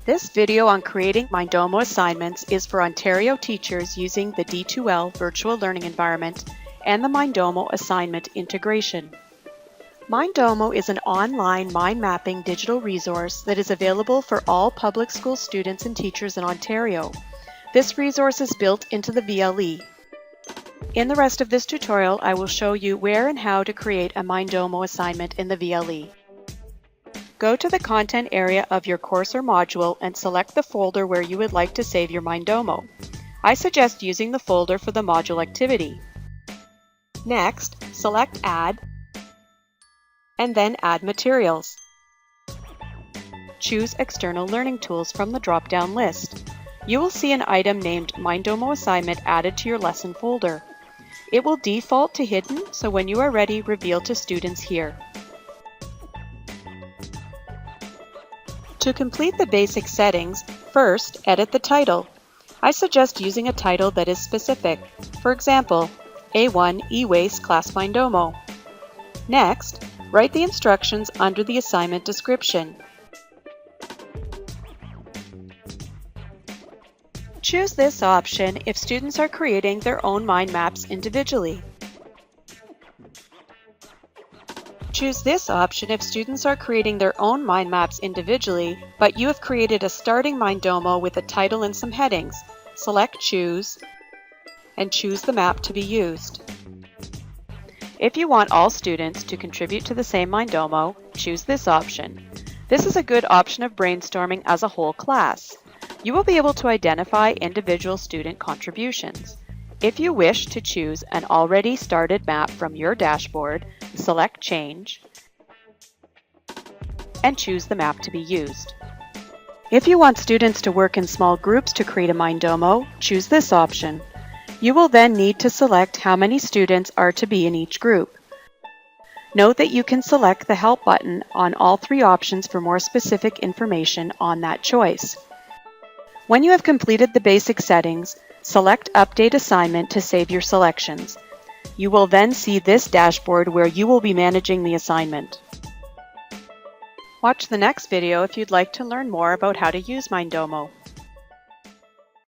This video on creating Mindomo assignments is for Ontario teachers using the D2L virtual learning environment and the Mindomo assignment integration. Mindomo is an online mind mapping digital resource that is available for all public school students and teachers in Ontario. This resource is built into the VLE. In the rest of this tutorial, I will show you where and how to create a Mindomo assignment in the VLE. Go to the content area of your course or module and select the folder where you would like to save your Mindomo. I suggest using the folder for the module activity. Next, select Add, and then Add Materials. Choose External Learning Tools from the drop-down list. You will see an item named Mindomo Assignment added to your lesson folder. It will default to hidden, so when you are ready, reveal to students here. To complete the basic settings, first edit the title. I suggest using a title that is specific. For example, A1 E-Waste Class Mindomo. Next, write the instructions under the assignment description. Choose this option if students are creating their own mind maps individually. Choose this option if students are creating their own mind maps individually, but you have created a starting Mindomo with a title and some headings. Select Choose, and choose the map to be used. If you want all students to contribute to the same Mindomo, choose this option. This is a good option of brainstorming as a whole class. You will be able to identify individual student contributions. If you wish to choose an already started map from your dashboard, select Change and choose the map to be used. If you want students to work in small groups to create a Mindomo, choose this option. You will then need to select how many students are to be in each group. Note that you can select the Help button on all three options for more specific information on that choice. When you have completed the basic settings, select Update Assignment to save your selections. You will then see this dashboard where you will be managing the assignment. Watch the next video if you'd like to learn more about how to use Mindomo.